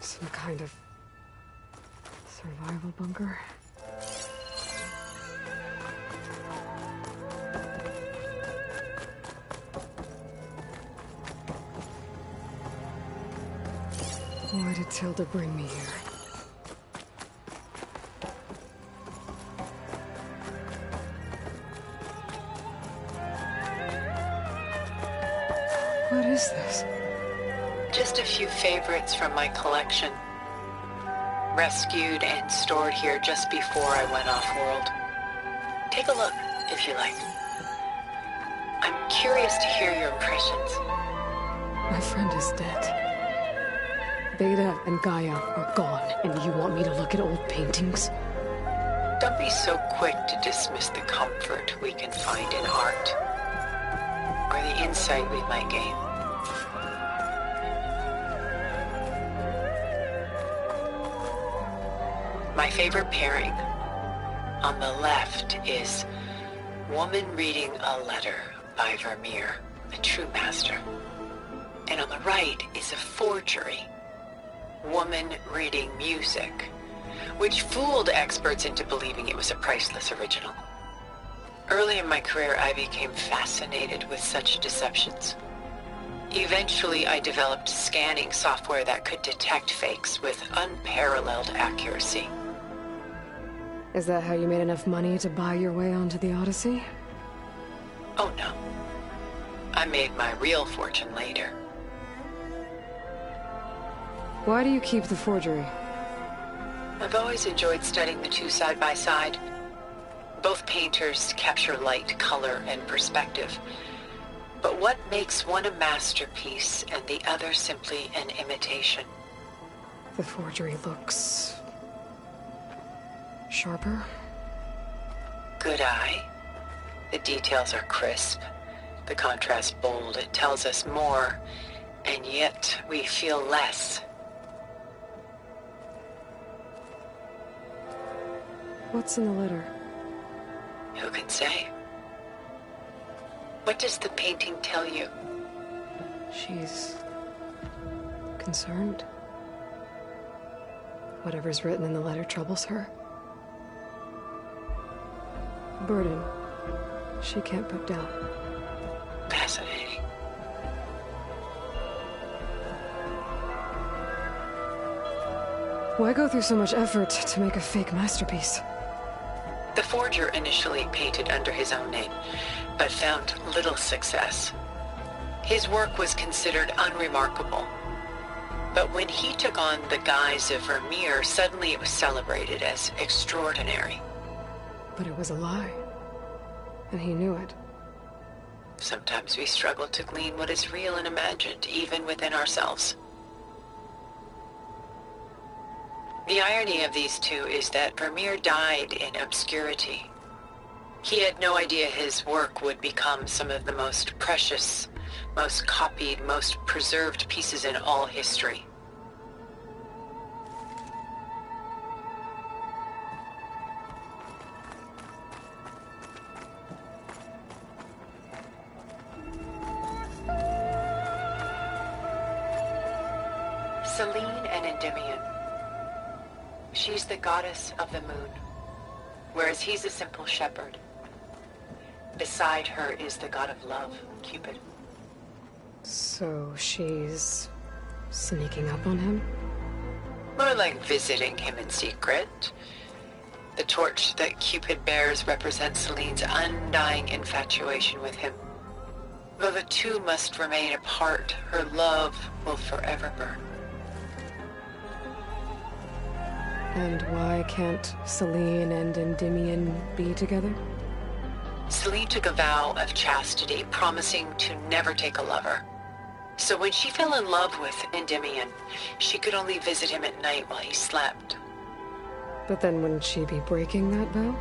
Some kind of survival bunker. Why did Tilda bring me here? What is this? Just a few favorites from my collection. Rescued and stored here just before I went off-world. Take a look, if you like. I'm curious to hear your impressions. My friend is dead. Beta and Gaia are gone, and you want me to look at old paintings? Don't be so quick to dismiss the comfort we can find in art, or the insight we might gain. My favorite pairing on the left is Woman Reading a Letter by Vermeer, a true master. And on the right is a forgery, Woman Reading Music, which fooled experts into believing it was a priceless original. Early in my career, I became fascinated with such deceptions. Eventually, I developed scanning software that could detect fakes with unparalleled accuracy. Is that how you made enough money to buy your way onto the Odyssey? Oh no. I made my real fortune later. Why do you keep the forgery? I've always enjoyed studying the two side by side. Both painters capture light, color, and perspective. But what makes one a masterpiece and the other simply an imitation? The forgery looks sharper. Good eye. The details are crisp. The contrast bold. It tells us more, and yet we feel less. What's in the letter? Who can say? What does the painting tell you? She's concerned. Whatever's written in the letter troubles her. A burden she can't put down. Fascinating. Why go through so much effort to make a fake masterpiece? The forger initially painted under his own name, but found little success. His work was considered unremarkable. But when he took on the guise of Vermeer, suddenly it was celebrated as extraordinary. But it was a lie. And he knew it. Sometimes we struggle to glean what is real and imagined, even within ourselves. The irony of these two is that Vermeer died in obscurity. He had no idea his work would become some of the most precious, most copied, most preserved pieces in all history. Selene and Endymion. She's the goddess of the moon, whereas he's a simple shepherd. Beside her is the god of love, Cupid. So she's sneaking up on him? More like visiting him in secret. The torch that Cupid bears represents Selene's undying infatuation with him. Though the two must remain apart, her love will forever burn. And why can't Selene and Endymion be together? Selene took a vow of chastity, promising to never take a lover. So when she fell in love with Endymion, she could only visit him at night while he slept. But then wouldn't she be breaking that vow?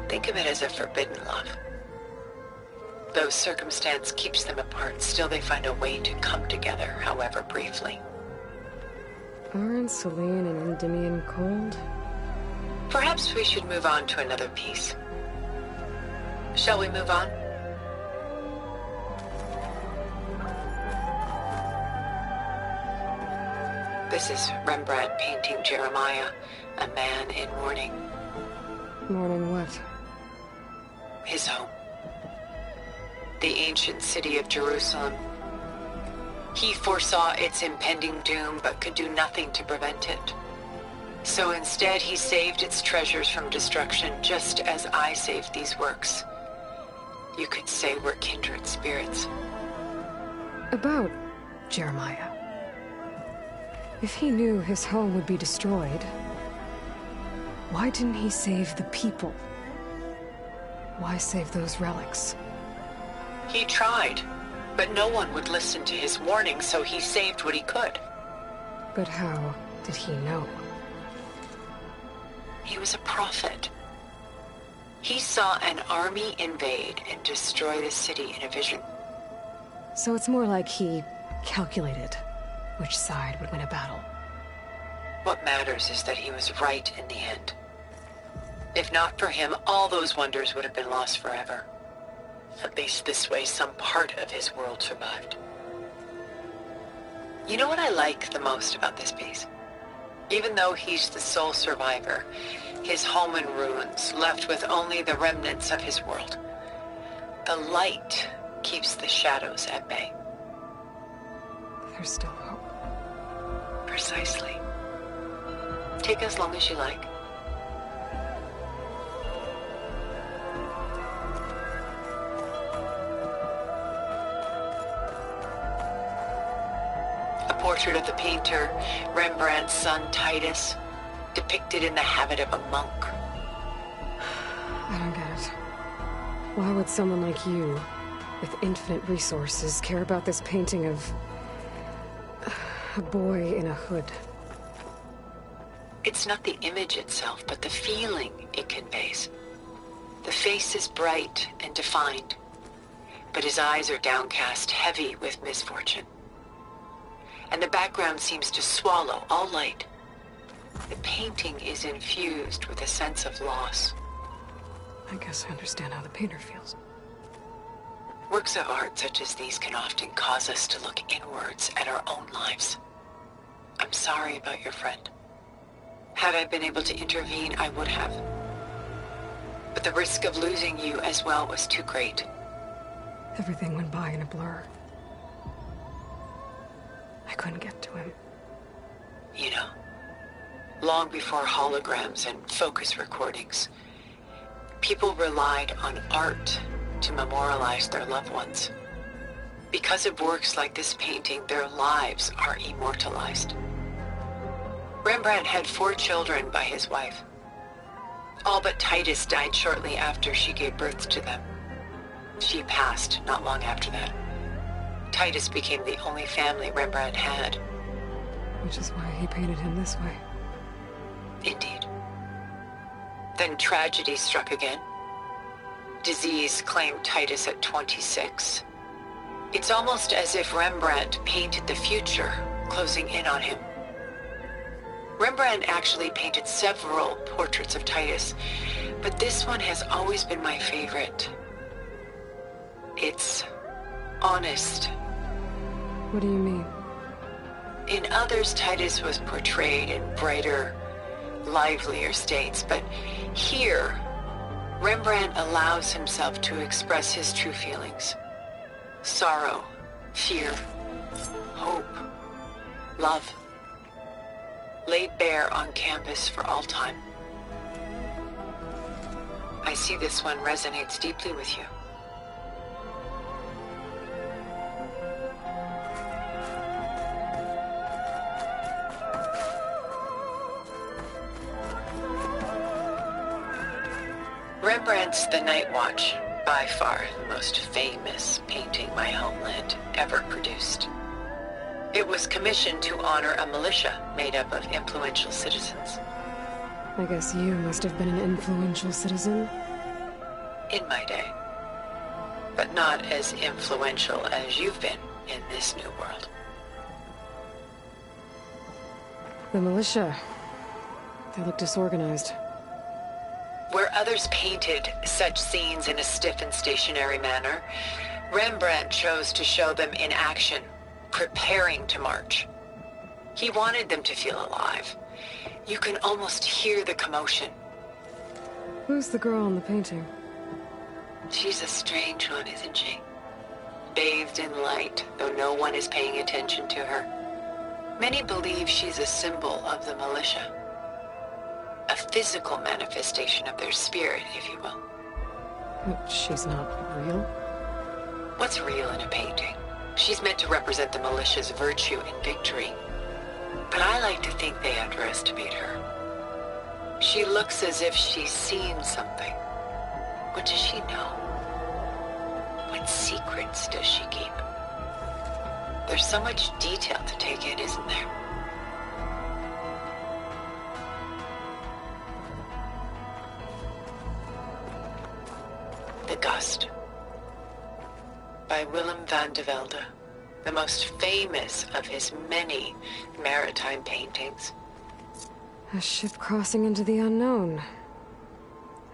Think of it as a forbidden love. Though circumstance keeps them apart, still they find a way to come together, however briefly. Aren't Selene and Endymion cold? Perhaps we should move on to another piece. Shall we move on? This is Rembrandt painting Jeremiah, a man in mourning. Mourning what? His home. The ancient city of Jerusalem. He foresaw its impending doom, but could do nothing to prevent it. So instead, he saved its treasures from destruction, just as I saved these works. You could say we're kindred spirits. About Jeremiah. If he knew his home would be destroyed, why didn't he save the people? Why save those relics? He tried, but no one would listen to his warning, so he saved what he could. But how did he know? He was a prophet. He saw an army invade and destroy the city in a vision. So it's more like he calculated which side would win a battle. What matters is that he was right in the end. If not for him, all those wonders would have been lost forever. At least this way, some part of his world survived. You know what I like the most about this piece? Even though he's the sole survivor, his home in ruins, left with only the remnants of his world. The light keeps the shadows at bay. There's still hope. Precisely. Take as long as you like. A portrait of the painter, Rembrandt's son Titus, depicted in the habit of a monk. I don't get it. Why would someone like you, with infinite resources, care about this painting of a boy in a hood? It's not the image itself, but the feeling it conveys. The face is bright and defined, but his eyes are downcast, heavy with misfortune. And the background seems to swallow all light. The painting is infused with a sense of loss. I guess I understand how the painter feels. Works of art such as these can often cause us to look inwards at our own lives. I'm sorry about your friend. Had I been able to intervene, I would have. But the risk of losing you as well was too great. Everything went by in a blur. I couldn't get to him. You know, long before holograms and focus recordings, people relied on art to memorialize their loved ones. Because of works like this painting, their lives are immortalized. Rembrandt had 4 children by his wife. All but Titus died shortly after she gave birth to them. She passed not long after that. Titus became the only family Rembrandt had. Which is why he painted him this way. Indeed. Then tragedy struck again. Disease claimed Titus at 26. It's almost as if Rembrandt painted the future, closing in on him. Rembrandt actually painted several portraits of Titus, but this one has always been my favorite. It's honest. What do you mean? In others, Titus was portrayed in brighter, livelier states, but here, Rembrandt allows himself to express his true feelings. Sorrow, fear, hope, love, laid bare on canvas for all time. I see this one resonates deeply with you. Rembrandt's The Night Watch, by far the most famous painting my homeland ever produced. It was commissioned to honor a militia made up of influential citizens. I guess you must have been an influential citizen. In my day. But not as influential as you've been in this new world. The militia. They look disorganized. Where others painted such scenes in a stiff and stationary manner, Rembrandt chose to show them in action, preparing to march. He wanted them to feel alive. You can almost hear the commotion. Who's the girl in the painting? She's a strange one, isn't she? Bathed in light, though no one is paying attention to her. Many believe she's a symbol of the militia. A physical manifestation of their spirit, if you will. But she's not real? What's real in a painting? She's meant to represent the militia's virtue and victory. But I like to think they underestimate her. She looks as if she's seen something. What does she know? What secrets does she keep? There's so much detail to take in, isn't there? The Gust by Willem van de Velde, the most famous of his many maritime paintings. A ship crossing into the unknown.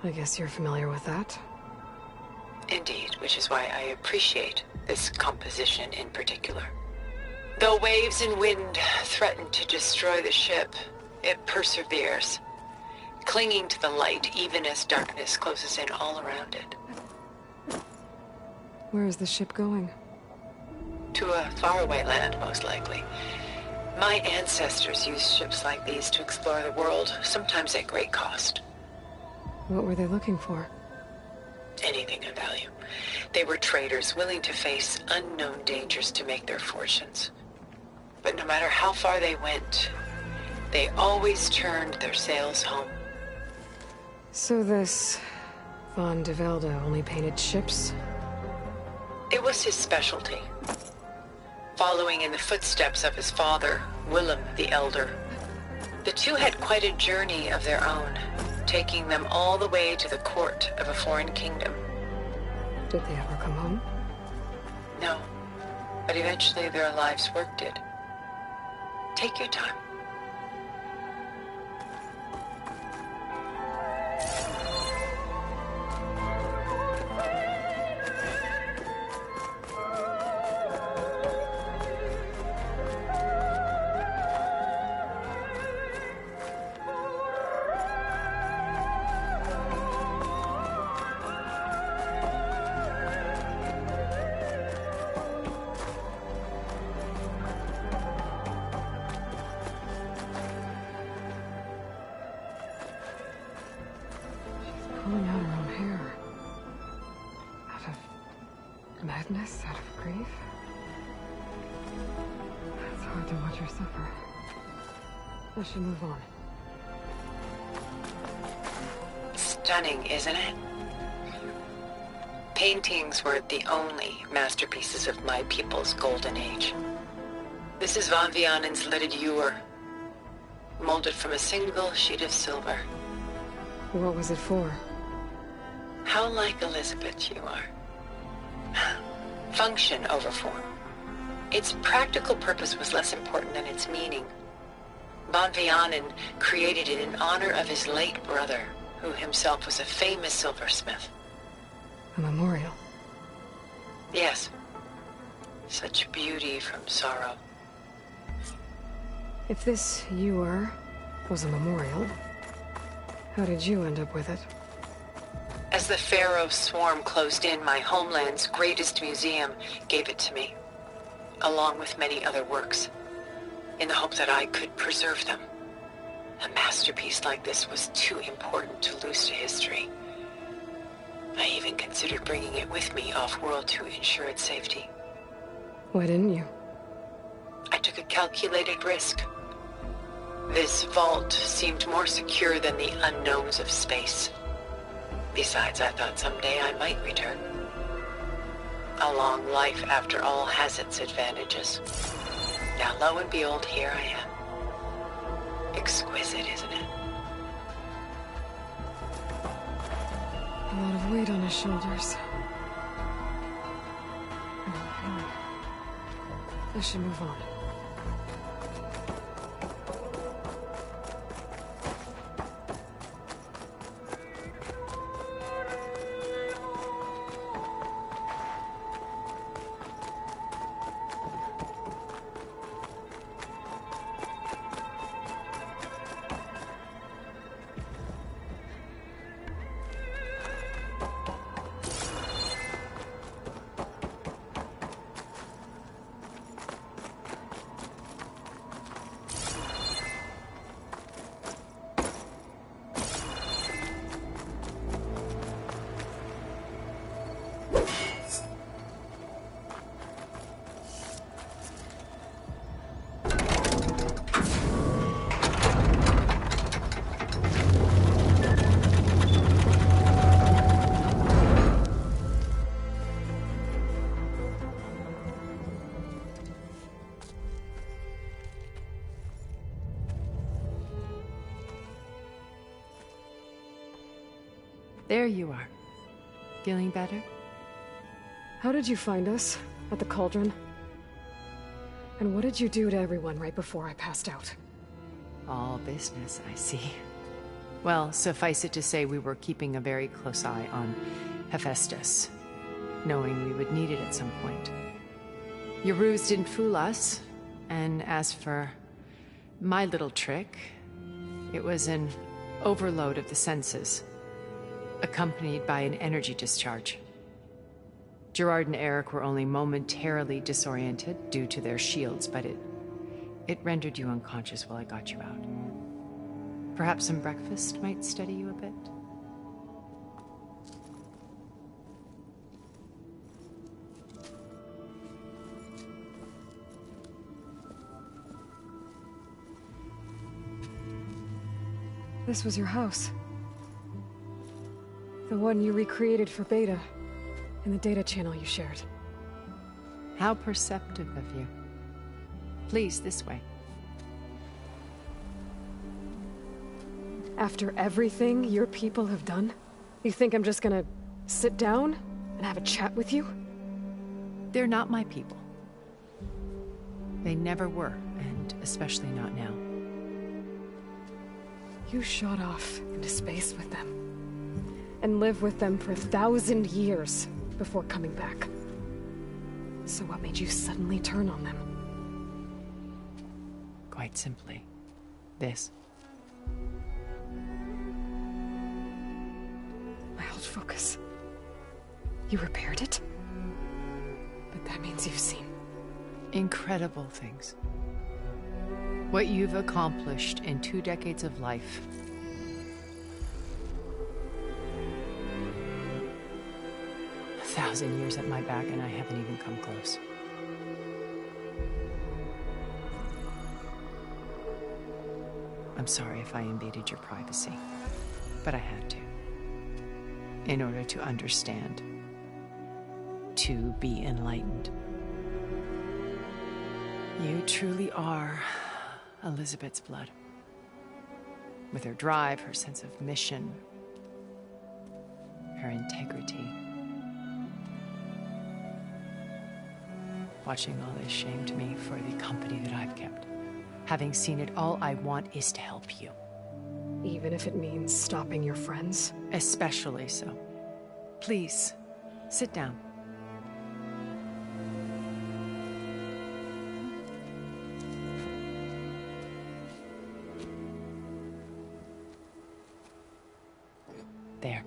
I guess you're familiar with that. Indeed, which is why I appreciate this composition in particular. Though waves and wind threaten to destroy the ship, it perseveres, clinging to the light even as darkness closes in all around it. Where is the ship going? To a faraway land, most likely. My ancestors used ships like these to explore the world, sometimes at great cost. What were they looking for? Anything of value. They were traders willing to face unknown dangers to make their fortunes. But no matter how far they went, they always turned their sails home. So this Van de Velde only painted ships? It was his specialty. Following in the footsteps of his father, Willem the Elder. The two had quite a journey of their own, taking them all the way to the court of a foreign kingdom. Did they ever come home? No, but eventually their lives worked it. Take your time. Pulling out her own hair. Out of madness? Out of grief? It's hard to watch her suffer. I should move on. Stunning, isn't it? Paintings were the only masterpieces of my people's golden age. This is Van Vianen's leaded ewer, molded from a single sheet of silver. What was it for? How like Elizabeth you are. Function over form. Its practical purpose was less important than its meaning. Van Vianen created it in honor of his late brother, who himself was a famous silversmith. A memorial? Yes. Such beauty from sorrow. If this ewer was a memorial, how did you end up with it? As the Pharaoh swarm closed in, my homeland's greatest museum gave it to me, along with many other works, in the hope that I could preserve them. A masterpiece like this was too important to lose to history. I even considered bringing it with me off-world to ensure its safety. Why didn't you? I took a calculated risk. This vault seemed more secure than the unknowns of space. Besides, I thought someday I might return. A long life, after all, has its advantages. Now, lo and behold, here I am. Exquisite, isn't it? A lot of weight on his shoulders. I should move on. There you are. Feeling better? How did you find us? At the Cauldron? And what did you do to everyone right before I passed out? All business, I see. Well, suffice it to say we were keeping a very close eye on Hephaestus, knowing we would need it at some point. Your ruse didn't fool us, and as for my little trick, it was an overload of the senses, accompanied by an energy discharge. Gerard and Eric were only momentarily disoriented due to their shields, but it rendered you unconscious while I got you out. Perhaps some breakfast might steady you a bit? This was your house. The one you recreated for Beta, in the data channel you shared. How perceptive of you. Please, this way. After everything your people have done, you think I'm just gonna sit down and have a chat with you? They're not my people. They never were, and especially not now. You shot off into space with them, and lived with them for 1,000 years before coming back. So what made you suddenly turn on them? Quite simply, this. My old focus. You repaired it? But that means you've seen incredible things. What you've accomplished in 2 decades of life. A 1,000 years at my back and I haven't even come close. I'm sorry if I invaded your privacy, but I had to. In order to understand. To be enlightened. You truly are Elizabeth's blood. With her drive, her sense of mission, her integrity. Watching all this shamed me for the company that I've kept. Having seen it, all I want is to help you. Even if it means stopping your friends? Especially so. Please, sit down. There.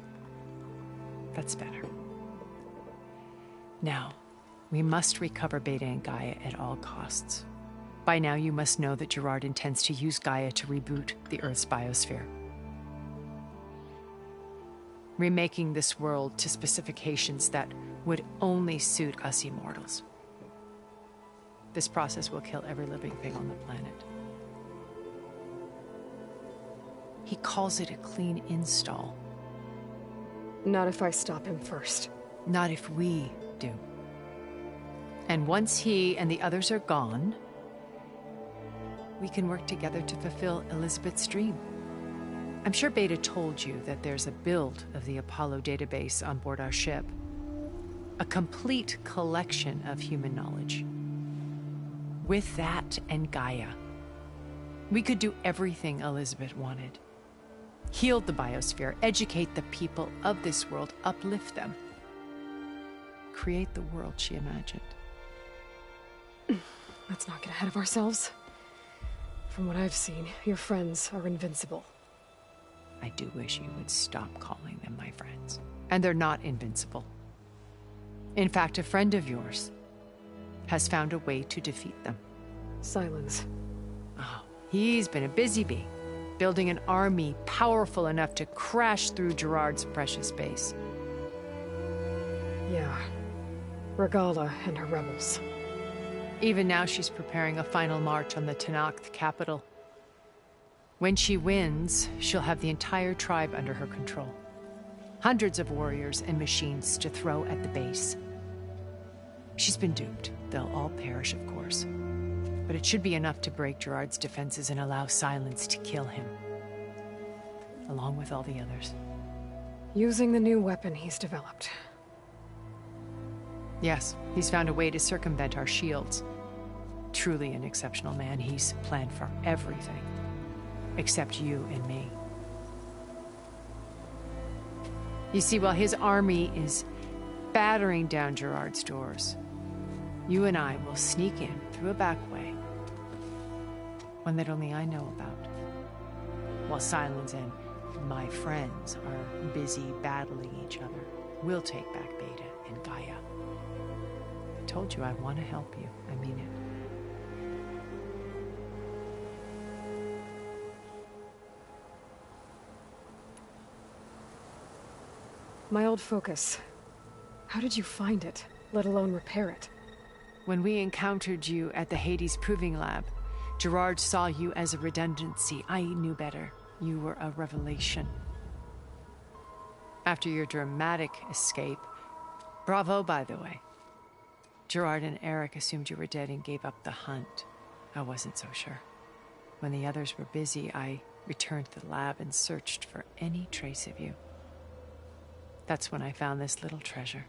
That's better. Now, we must recover Beta and Gaia at all costs. By now, you must know that Gerard intends to use Gaia to reboot the Earth's biosphere. Remaking this world to specifications that would only suit us immortals. This process will kill every living thing on the planet. He calls it a clean install. Not if I stop him first. Not if we do. And once he and the others are gone, we can work together to fulfill Elizabeth's dream. I'm sure Beta told you that there's a build of the Apollo database on board our ship. A complete collection of human knowledge. With that and Gaia, we could do everything Elizabeth wanted. Heal the biosphere, educate the people of this world, uplift them. Create the world she imagined. Let's not get ahead of ourselves. From what I've seen, your friends are invincible. I do wish you would stop calling them my friends. And they're not invincible. In fact, a friend of yours has found a way to defeat them. Sylens. Oh, he's been a busy bee, building an army powerful enough to crash through Gerard's precious base. Yeah. Regala and her rebels. Even now she's preparing a final march on the Tenakth capital. When she wins, she'll have the entire tribe under her control. Hundreds of warriors and machines to throw at the base. She's been duped. They'll all perish, of course. But it should be enough to break Gerard's defenses and allow Sylens to kill him. Along with all the others. Using the new weapon he's developed. Yes, he's found a way to circumvent our shields. Truly an exceptional man. He's planned for everything. Except you and me. You see, while his army is battering down Gerard's doors, you and I will sneak in through a back way. One that only I know about. While Sylens and my friends are busy battling each other, we'll take back Beta and Gaia. I told you I want to help you. I mean it. My old focus. How did you find it, let alone repair it? When we encountered you at the Hades Proving Lab, Gerard saw you as a redundancy. I knew better. You were a revelation. After your dramatic escape, bravo, by the way. Gerard and Eric assumed you were dead and gave up the hunt. I wasn't so sure. When the others were busy, I returned to the lab and searched for any trace of you. That's when I found this little treasure.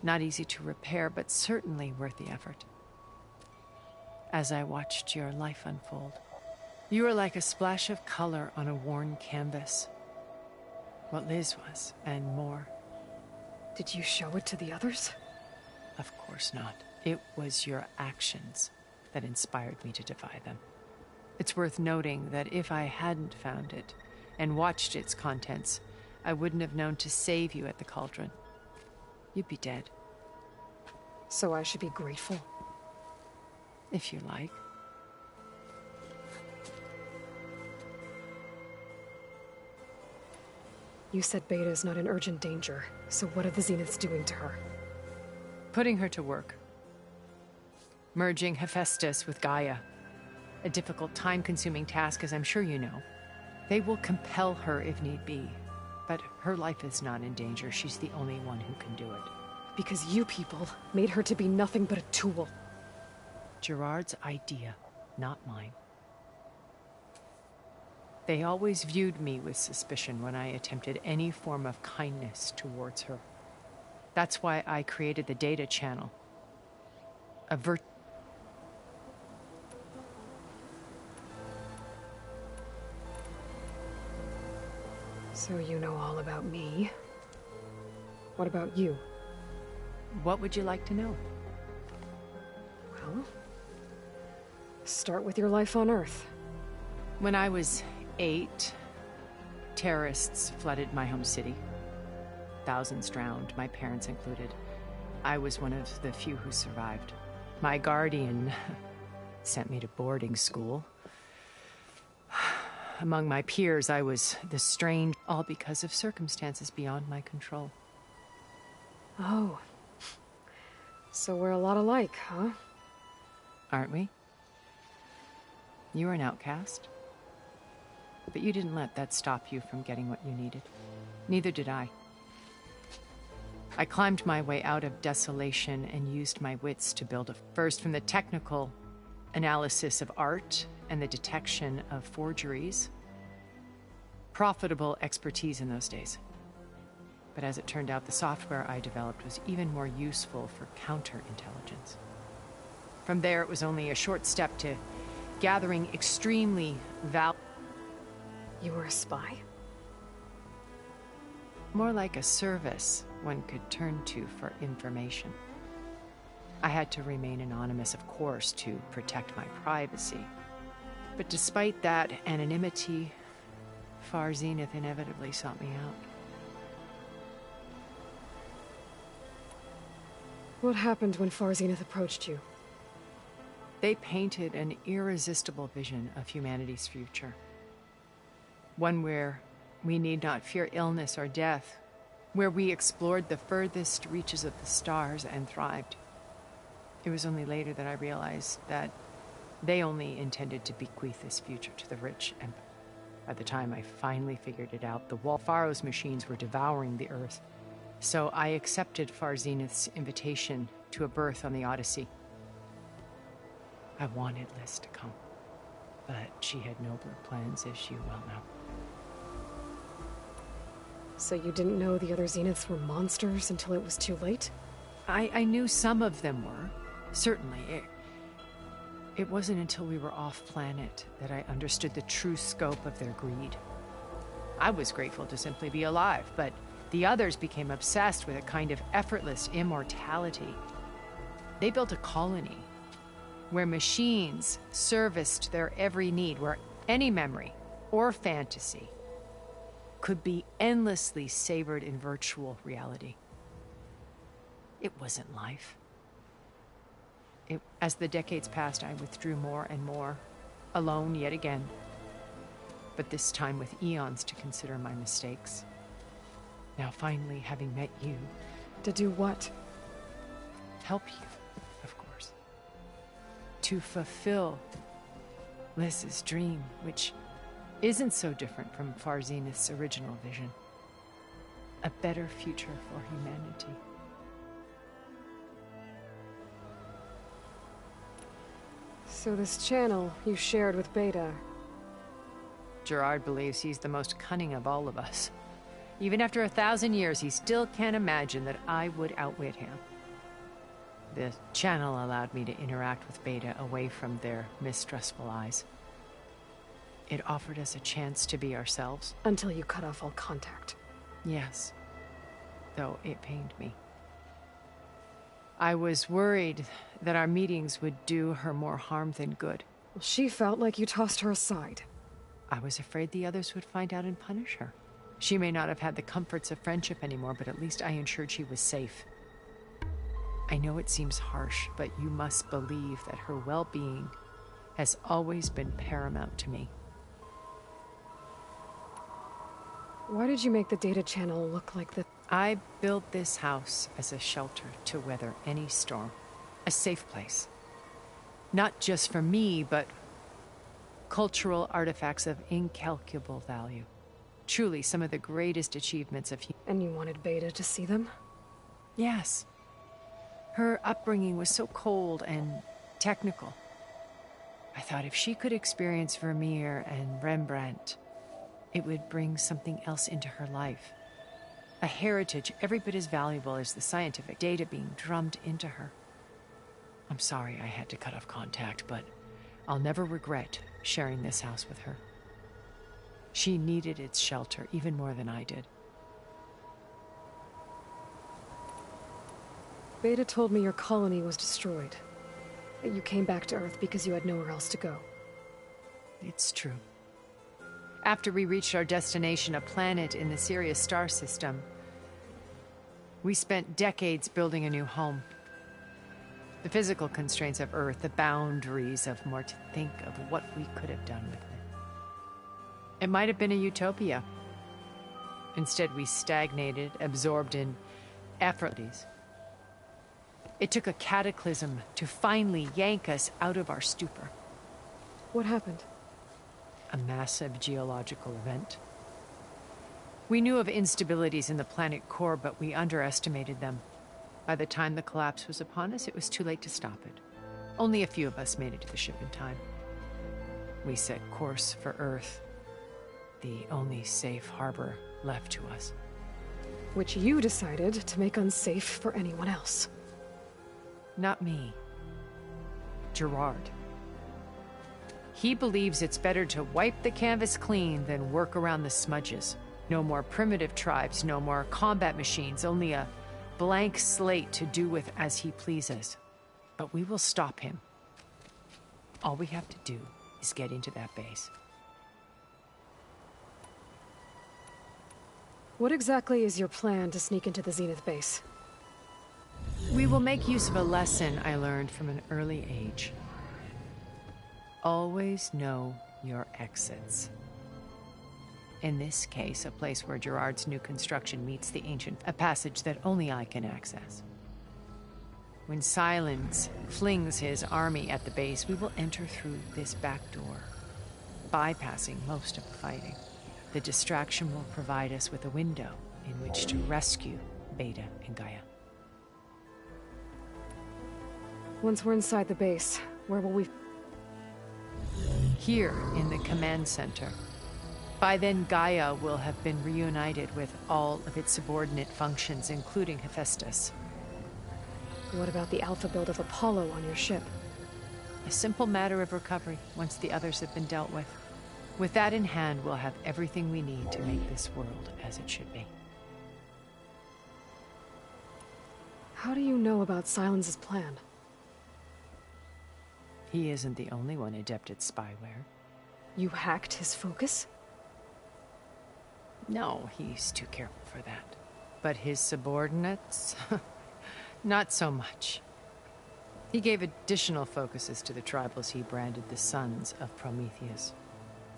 Not easy to repair, but certainly worth the effort. As I watched your life unfold, you were like a splash of color on a worn canvas. What Liz was, and more. Did you show it to the others? Of course not. It was your actions that inspired me to defy them. It's worth noting that if I hadn't found it and watched its contents, I wouldn't have known to save you at the Cauldron. You'd be dead. So I should be grateful? If you like. You said Beta's not in urgent danger, so what are the Zeniths doing to her? Putting her to work. Merging Hephaestus with Gaia. A difficult, time-consuming task, as I'm sure you know. They will compel her if need be. But her life is not in danger. She's the only one who can do it. Because you people made her to be nothing but a tool. Gerard's idea, not mine. They always viewed me with suspicion when I attempted any form of kindness towards her. That's why I created the data channel. So you know all about me. What about you? What would you like to know? Well, start with your life on Earth. When I was 8, terrorists flooded my home city. Thousands drowned, my parents included. I was one of the few who survived. My guardian sent me to boarding school. Among my peers, I was the strange, all because of circumstances beyond my control. Oh. So we're a lot alike, huh? Aren't we? You were an outcast. But you didn't let that stop you from getting what you needed. Neither did I. I climbed my way out of desolation and used my wits to build first from the technical analysis of art and the detection of forgeries. Profitable expertise in those days. But as it turned out, the software I developed was even more useful for counterintelligence. From there, it was only a short step to gathering extremely You were a spy? More like a service one could turn to for information. I had to remain anonymous, of course, to protect my privacy. But despite that anonymity, Far Zenith inevitably sought me out. What happened when Far Zenith approached you? They painted an irresistible vision of humanity's future. One where we need not fear illness or death, where we explored the furthest reaches of the stars and thrived. It was only later that I realized that they only intended to bequeath this future to the rich, and by the time I finally figured it out, the Walfaros machines were devouring the Earth. So I accepted Far Zenith's invitation to a birth on the Odyssey. I wanted Liz to come, but she had nobler plans, as you well know. So you didn't know the other Zeniths were monsters until it was too late? I knew some of them were. Certainly. It wasn't until we were off-planet that I understood the true scope of their greed. I was grateful to simply be alive, but the others became obsessed with a kind of effortless immortality. They built a colony where machines serviced their every need, where any memory or fantasy could be endlessly savored in virtual reality. It wasn't life. As the decades passed, I withdrew more and more, alone yet again, but this time with eons to consider my mistakes. Now finally, having met you... To do what? Help you, of course. To fulfill Liz's dream, which isn't so different from Far Zenith's original vision. A better future for humanity. So this channel you shared with Beta... Gerard believes he's the most cunning of all of us. Even after 1,000 years, he still can't imagine that I would outwit him. The channel allowed me to interact with Beta away from their mistrustful eyes. It offered us a chance to be ourselves. Until you cut off all contact. Yes. Though it pained me. I was worried that our meetings would do her more harm than good. Well, she felt like you tossed her aside. I was afraid the others would find out and punish her. She may not have had the comforts of friendship anymore, but at least I ensured she was safe. I know it seems harsh, but you must believe that her well-being has always been paramount to me. Why did you make the data channel look like this? I built this house as a shelter to weather any storm. A safe place. Not just for me, but cultural artifacts of incalculable value. Truly some of the greatest achievements of humanity. And you wanted Beta to see them? Yes. Her upbringing was so cold and technical. I thought if she could experience Vermeer and Rembrandt, it would bring something else into her life. A heritage every bit as valuable as the scientific data being drummed into her. I'm sorry I had to cut off contact, but I'll never regret sharing this house with her. She needed its shelter even more than I did. Beta told me your colony was destroyed. That you came back to Earth because you had nowhere else to go. It's true. After we reached our destination, a planet in the Sirius star system, we spent decades building a new home. The physical constraints of Earth, the boundaries of more to think of what we could have done with it. It might have been a utopia. Instead, we stagnated, absorbed in effortless. It took a cataclysm to finally yank us out of our stupor. What happened? A massive geological event. We knew of instabilities in the planet core, but we underestimated them. By the time the collapse was upon us, it was too late to stop it. Only a few of us made it to the ship in time. We set course for Earth, the only safe harbor left to us. Which you decided to make unsafe for anyone else. Not me. Gerard. He believes it's better to wipe the canvas clean than work around the smudges. No more primitive tribes, no more combat machines, only a blank slate to do with as he pleases. But we will stop him. All we have to do is get into that base. What exactly is your plan to sneak into the Zenith base? We will make use of a lesson I learned from an early age. Always know your exits. In this case, a place where Gerard's new construction meets the ancient, a passage that only I can access. When Silence flings his army at the base, we will enter through this back door, bypassing most of the fighting. The distraction will provide us with a window in which to rescue Beta and Gaia. Once we're inside the base, where will we... Here in the command center. By then, Gaia will have been reunited with all of its subordinate functions, including Hephaestus. What about the alpha build of Apollo on your ship? A simple matter of recovery once the others have been dealt with. With that in hand, we'll have everything we need to make this world as it should be. How do you know about Silence's plan? He isn't the only one adept at spyware. You hacked his focus? No, he's too careful for that. But his subordinates? Not so much. He gave additional focuses to the tribals he branded the Sons of Prometheus.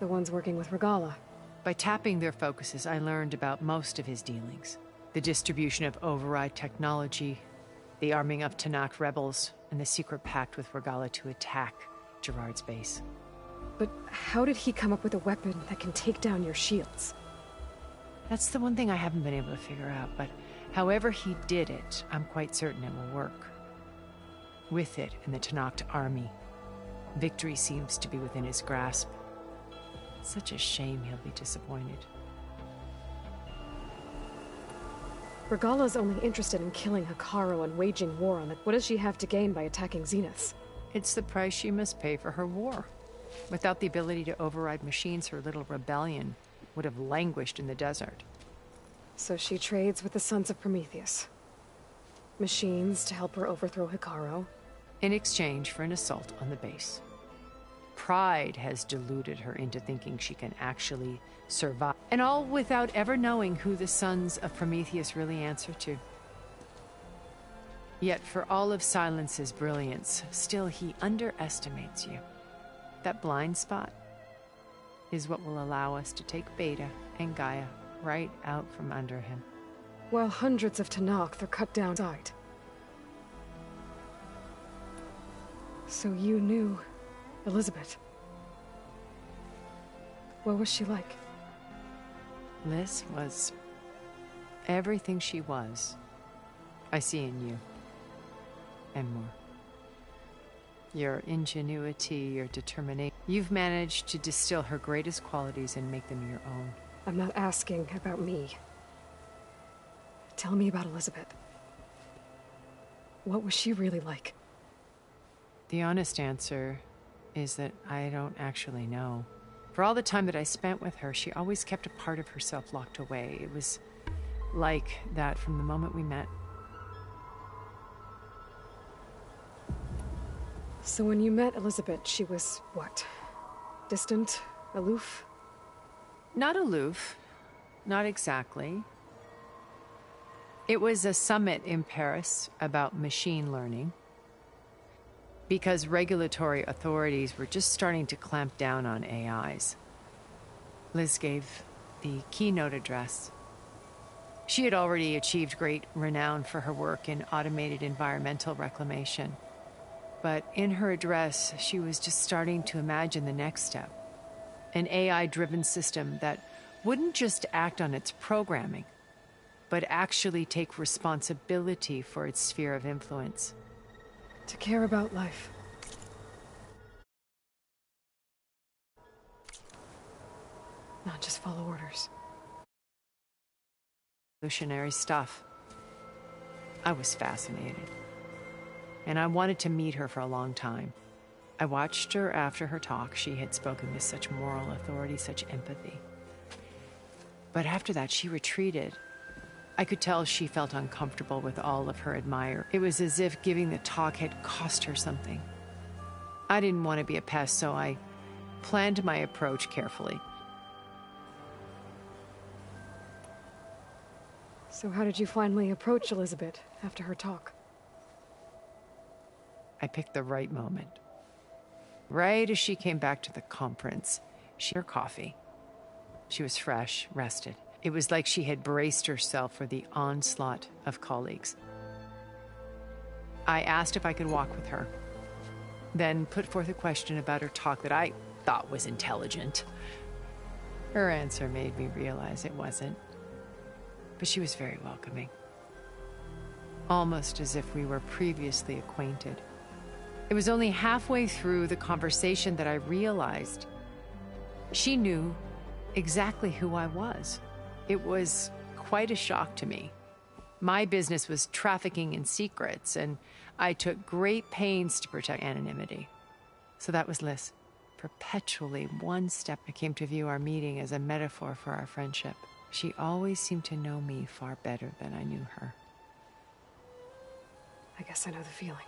The ones working with Regalla. By tapping their focuses, I learned about most of his dealings. The distribution of override technology, the arming of Tanakh rebels, and the secret pact with Regalla to attack Gerard's base. But how did he come up with a weapon that can take down your shields? That's the one thing I haven't been able to figure out, but however he did it, I'm quite certain it will work. With it and the Tanakh army, victory seems to be within his grasp. Such a shame he'll be disappointed. Regalla's only interested in killing Hekarro and waging war on it. What does she have to gain by attacking Zenith? It's the price she must pay for her war. Without the ability to override machines, her little rebellion would have languished in the desert. So she trades with the Sons of Prometheus. Machines to help her overthrow Hekarro. In exchange for an assault on the base. Pride has deluded her into thinking she can actually survive. And all without ever knowing who the Sons of Prometheus really answer to. Yet for all of Silence's brilliance, still he underestimates you. That blind spot is what will allow us to take Beta and Gaia right out from under him. While hundreds of Tanakh are cut down sight. So you knew Elizabeth. What was she like? Liz was everything she was. I see in you. And more. Your ingenuity, your determination. You've managed to distill her greatest qualities and make them your own. I'm not asking about me. Tell me about Elizabeth. What was she really like? The honest answer is that I don't actually know. For all the time that I spent with her, she always kept a part of herself locked away. It was like that from the moment we met. So when you met Elizabeth, she was what? Distant? Aloof? Not aloof. Not exactly. It was a summit in Paris about machine learning. Because regulatory authorities were just starting to clamp down on AIs. Liz gave the keynote address. She had already achieved great renown for her work in automated environmental reclamation. But in her address, she was just starting to imagine the next step. An AI-driven system that wouldn't just act on its programming, but actually take responsibility for its sphere of influence. To care about life. Not just follow orders. Revolutionary stuff. I was fascinated. And I wanted to meet her for a long time. I watched her after her talk. She had spoken with such moral authority, such empathy. But after that, she retreated. I could tell she felt uncomfortable with all of her admirers. It was as if giving the talk had cost her something. I didn't want to be a pest, so I planned my approach carefully. So how did you finally approach Elizabeth after her talk? I picked the right moment. Right as she came back to the conference, she had her coffee. She was fresh, rested. It was like she had braced herself for the onslaught of colleagues. I asked if I could walk with her, then put forth a question about her talk that I thought was intelligent. Her answer made me realize it wasn't, but she was very welcoming. Almost as if we were previously acquainted. It was only halfway through the conversation that I realized she knew exactly who I was. It was quite a shock to me. My business was trafficking in secrets, and I took great pains to protect anonymity. So that was Liz. Perpetually, one step I came to view our meeting as a metaphor for our friendship. She always seemed to know me far better than I knew her. I guess I know the feeling.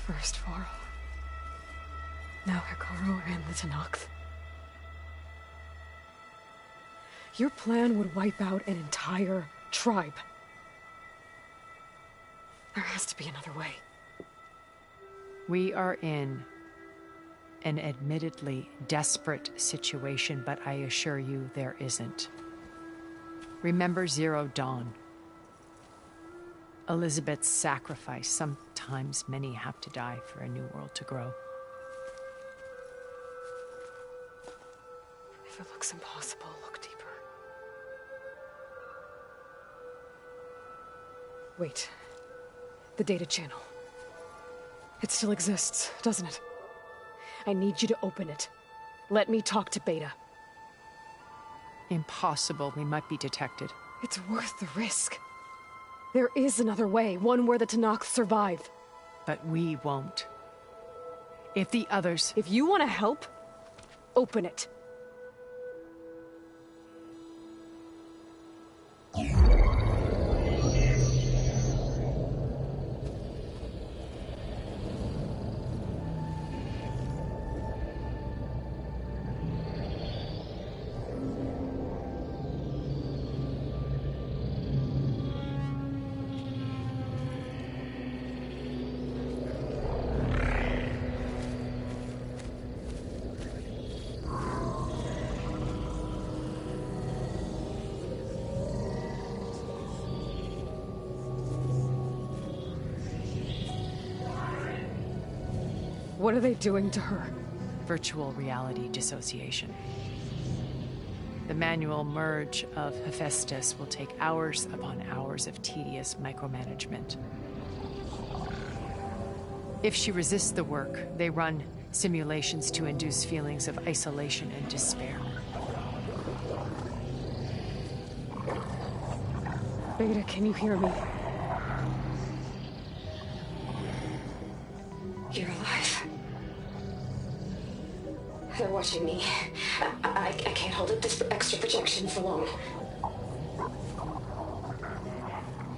First Varl. Now Hekarro and the Tenakth. Your plan would wipe out an entire tribe. There has to be another way. We are in an admittedly desperate situation, but I assure you there isn't. Remember Zero Dawn. Elizabeth's sacrifice. Sometimes many have to die for a new world to grow. If it looks impossible, look deeper. Wait. The data channel. It still exists, doesn't it? I need you to open it. Let me talk to Beta. Impossible. We might be detected. It's worth the risk. There is another way, one where the Tenakth survive. But we won't. If the others... If you want to help, open it. What are they doing to her? Virtual reality dissociation. The manual merge of Hephaestus will take hours upon hours of tedious micromanagement. If she resists the work, they run simulations to induce feelings of isolation and despair. Beta, can you hear me? You're alive. They're watching me. I can't hold up this extra projection for long.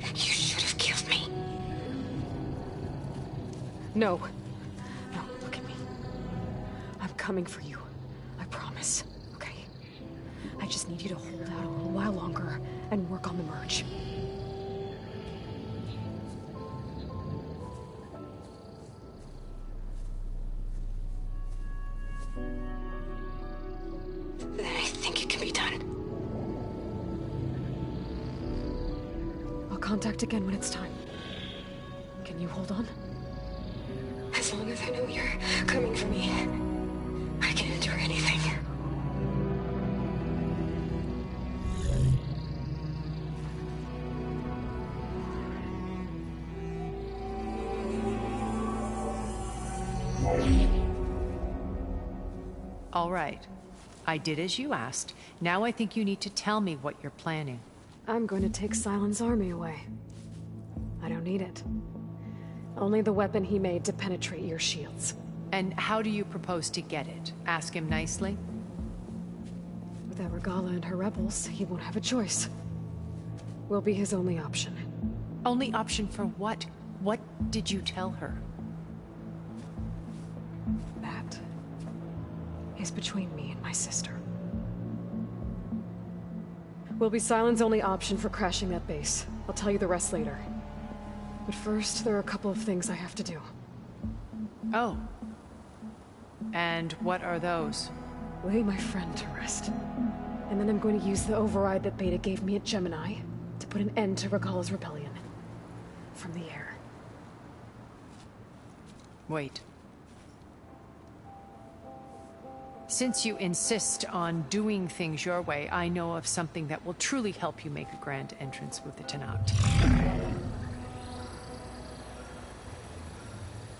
You should have killed me. No. No, look at me. I'm coming for you. I promise, okay? I just need you to hold out a little while longer and work on the merge. Then I think it can be done. I'll contact again when it's time. Can you hold on? As long as I know you're coming for me, I can endure anything. All right. I did as you asked. Now I think you need to tell me what you're planning. I'm going to take Sylens' army away. I don't need it. Only the weapon he made to penetrate your shields. And how do you propose to get it? Ask him nicely? Without Regalla and her rebels, he won't have a choice. We'll be his only option. Only option for what? What did you tell her? That is between me and my sister. Will be Sylens' only option for crashing that base. I'll tell you the rest later. But first, there are a couple of things I have to do. Oh. And what are those? Lay my friend to rest. And then I'm going to use the override that Beta gave me at Gemini to put an end to Regalla's rebellion. From the air. Wait. Since you insist on doing things your way, I know of something that will truly help you make a grand entrance with the Tenat.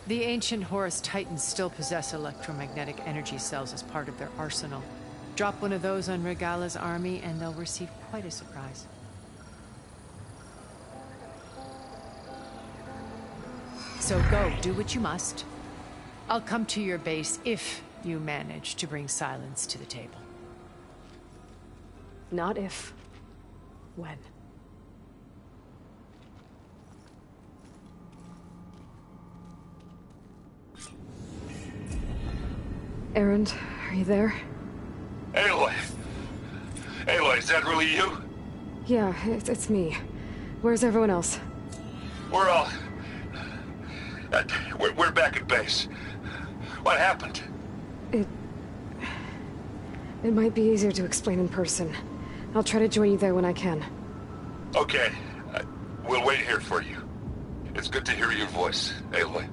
The ancient Horus Titans still possess electromagnetic energy cells as part of their arsenal. Drop one of those on Regala's army and they'll receive quite a surprise. So go, do what you must. I'll come to your base if you manage to bring silence to the table. Not if. When. Erend, are you there? Aloy! Aloy, is that really you? Yeah, it's me. Where's everyone else? We're all... we're back at base. What happened? It might be easier to explain in person. I'll try to join you there when I can. Okay. We'll wait here for you. It's good to hear your voice, Aloy.